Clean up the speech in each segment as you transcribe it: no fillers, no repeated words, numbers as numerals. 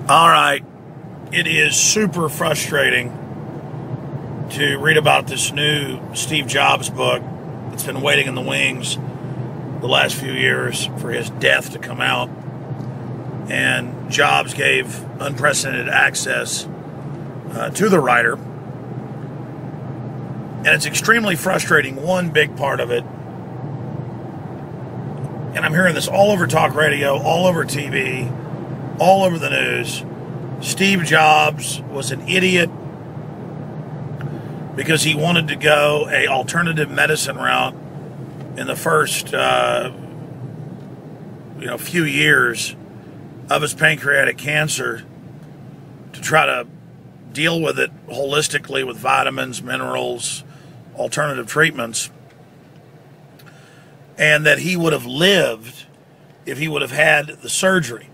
All right, it is super frustrating to read about this new Steve Jobs book that's been waiting in the wings the last few years for his death to come out. And Jobs gave unprecedented access to the writer. And it's extremely frustrating, one big part of it. And I'm hearing this all over talk radio, all over TV, all over the news. Steve Jobs was an idiot because he wanted to go a alternative medicine route in the first few years of his pancreatic cancer to try to deal with it holistically with vitamins, minerals, alternative treatments, and that he would have lived if he would have had the surgery.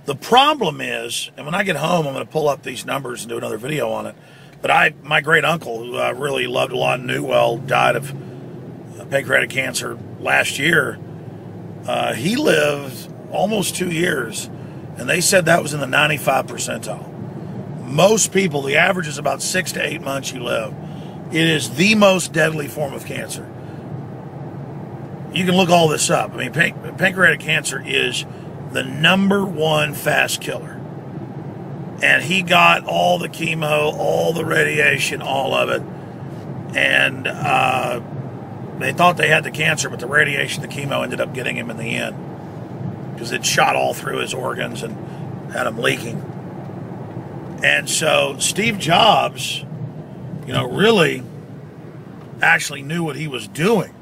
The problem is, and when I get home, I'm going to pull up these numbers and do another video on it, but my great uncle, who I really loved a lot and knew well, died of pancreatic cancer last year. He lived almost 2 years, and they said that was in the 95 percentile. Most people, the average is about 6 to 8 months you live. It is the most deadly form of cancer. You can look all this up. I mean, pancreatic cancer is the #1 fast killer. And he got all the chemo, all the radiation, all of it. And they thought they had the cancer, but the radiation, the chemo ended up getting him in the end because it shot all through his organs and had him leaking. And so Steve Jobs, really actually knew what he was doing.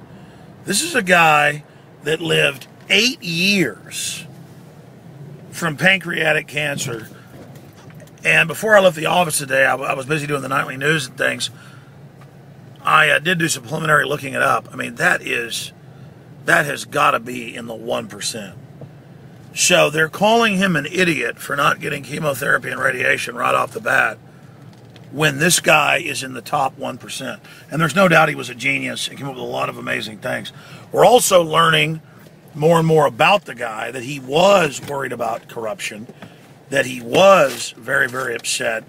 This is a guy that lived 8 years from pancreatic cancer. And before I left the office today, I was busy doing the nightly news and things. I did do some preliminary looking it up. I mean, that has got to be in the 1%. So they're calling him an idiot for not getting chemotherapy and radiation right off the bat when this guy is in the top 1%. And there's no doubt he was a genius and came up with a lot of amazing things. We're also learning more and more about the guy, that he was worried about corruption, that he was very, very upset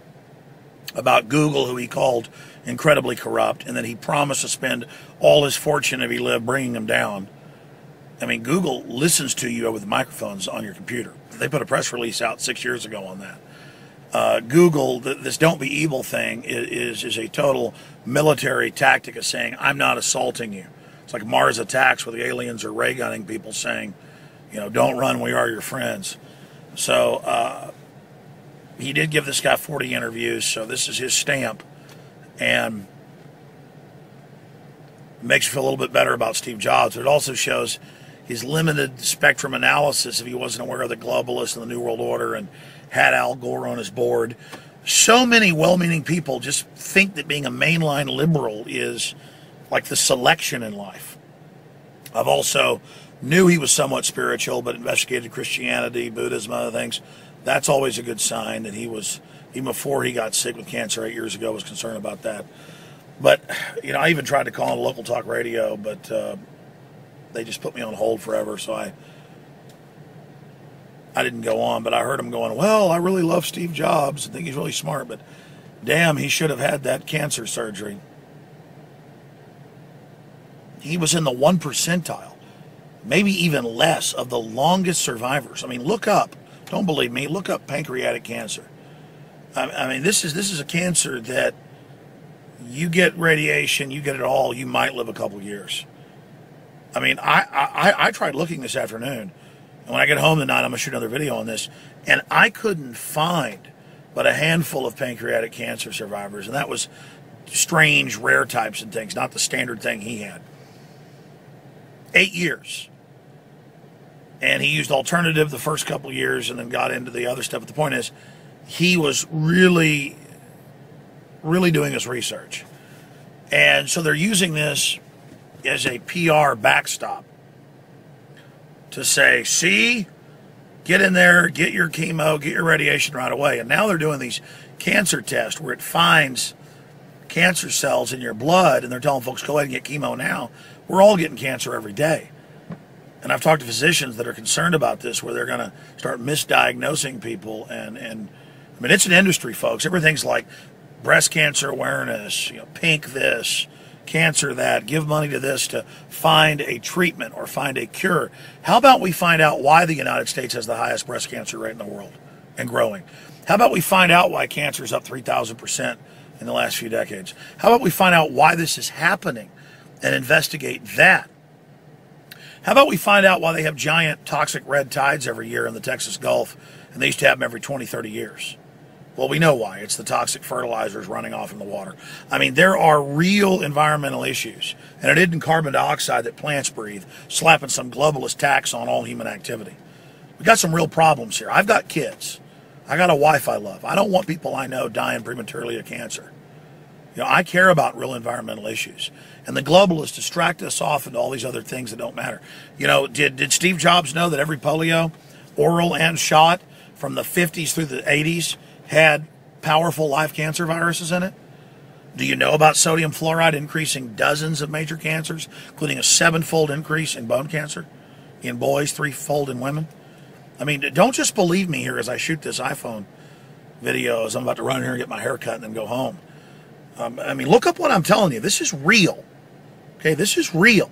about Google, who he called incredibly corrupt, and that he promised to spend all his fortune if he lived bringing them down. I mean, Google listens to you with microphones on your computer. They put a press release out 6 years ago on that. Google, this don't be evil thing is a total military tactic of saying, I'm not assaulting you. It's like Mars Attacks, where the aliens are ray gunning people saying, don't run, we are your friends. So he did give this guy 40 interviews, so this is his stamp. And makes you feel a little bit better about Steve Jobs, but it also shows his limited spectrum analysis if he wasn't aware of the globalists and the New World Order and had Al Gore on his board. So many well-meaning people just think that being a mainline liberal is like the selection in life. I've also knew he was somewhat spiritual, but investigated Christianity, Buddhism, other things. That's always a good sign that he was, even before he got sick with cancer 8 years ago, was concerned about that. But, I even tried to call on local talk radio, but they just put me on hold forever, so I didn't go on. But I heard him going, well, I really love Steve Jobs. I think he's really smart, but damn, he should have had that cancer surgery. He was in the 1 percentile, maybe even less, of the longest survivors. I mean, look up, don't believe me, look up pancreatic cancer. I mean, this is a cancer that you get radiation, you get it all, you might live a couple years. I mean, I tried looking this afternoon, and when I get home tonight, I'm going to shoot another video on this, and I couldn't find but a handful of pancreatic cancer survivors, and that was strange, rare types and things, not the standard thing he had. 8 years. And he used alternative the first couple years and then got into the other stuff. But the point is, he was really, really doing his research. And so they're using this as a PR backstop to say, see, get in there, get your chemo, get your radiation right away. And now they're doing these cancer tests where it finds cancer cells in your blood, and they're telling folks, go ahead and get chemo now. We're all getting cancer every day. And I've talked to physicians that are concerned about this, where they're going to start misdiagnosing people. And I mean, it's an industry, folks. Everything's like breast cancer awareness, pink this, cancer that, give money to this to find a treatment or find a cure. How about we find out why the United States has the highest breast cancer rate in the world and growing? How about we find out why cancer is up 3,000% in the last few decades? How about we find out why this is happening and investigate that? How about we find out why they have giant toxic red tides every year in the Texas Gulf, and they used to have them every 20, 30 years? Well, we know why. It's the toxic fertilizers running off in the water. I mean, there are real environmental issues, and it isn't carbon dioxide that plants breathe, slapping some globalist tax on all human activity. We've got some real problems here. I've got kids. I got a wife I love. I don't want people I know dying prematurely of cancer. I care about real environmental issues. And the globalists distract us off into all these other things that don't matter. Did Steve Jobs know that every polio, oral and shot, from the 50s through the 80s had powerful live cancer viruses in it? Do you know about sodium fluoride increasing dozens of major cancers, including a 7-fold increase in bone cancer in boys, 3-fold in women? I mean, don't just believe me here as I shoot this iPhone video as I'm about to run here and get my hair cut and then go home. I mean, look up what I'm telling you. This is real. Okay, this is real.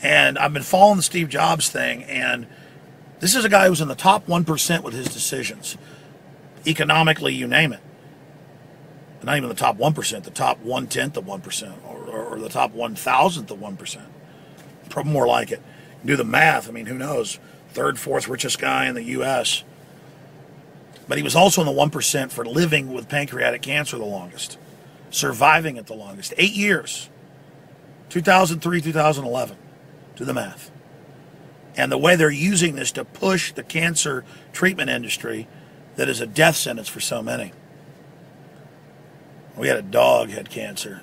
And I've been following the Steve Jobs thing, and this is a guy who's in the top 1% with his decisions. Economically, you name it. Not even the top 1%, the top 1/10 of 1%, or the top 1,000th of 1%. Probably more like it. Do the math. I mean, who knows? 3rd, 4th richest guy in the U.S. But he was also in the 1% for living with pancreatic cancer the longest. Surviving it the longest. 8 years. 2003, 2011. Do the math. And the way they're using this to push the cancer treatment industry that is a death sentence for so many. We had a dog had cancer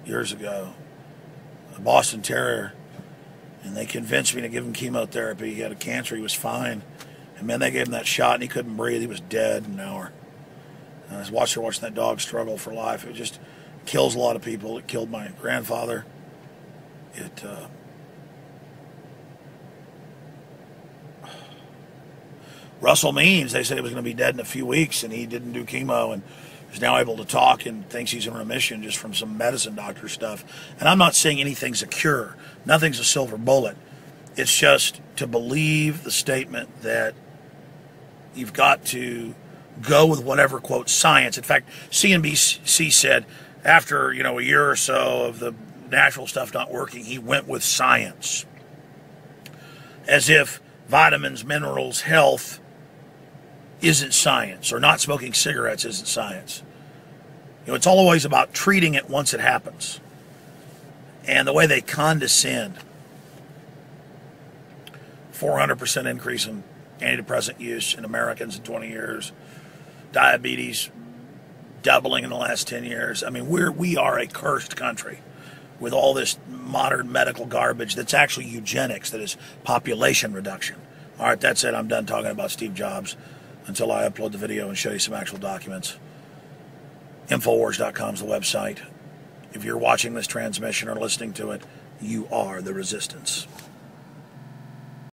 years ago. A Boston Terrier. And they convinced me to give him chemotherapy. He had a cancer. He was fine. And man, they gave him that shot and he couldn't breathe. He was dead in an hour. And I was watching that dog struggle for life. It just kills a lot of people. It killed my grandfather. Russell Means, they said he was going to be dead in a few weeks, and he didn't do chemo and is now able to talk and thinks he's in remission just from some medicine doctor stuff. And I'm not saying anything's a cure. Nothing's a silver bullet. It's just to believe the statement that you've got to go with whatever, quote, science. In fact, CNBC said after, a year or so of the natural stuff not working, he went with science. As if vitamins, minerals, health isn't science, or not smoking cigarettes isn't science. It's always about treating it once it happens. And the way they condescend. 400% increase in antidepressant use in Americans in 20 years. Diabetes doubling in the last 10 years. I mean, we are a cursed country with all this modern medical garbage that's actually eugenics, that is population reduction. All right, that's it. I'm done talking about Steve Jobs until I upload the video and show you some actual documents. Infowars.com is the website. If you're watching this transmission or listening to it, you are the resistance.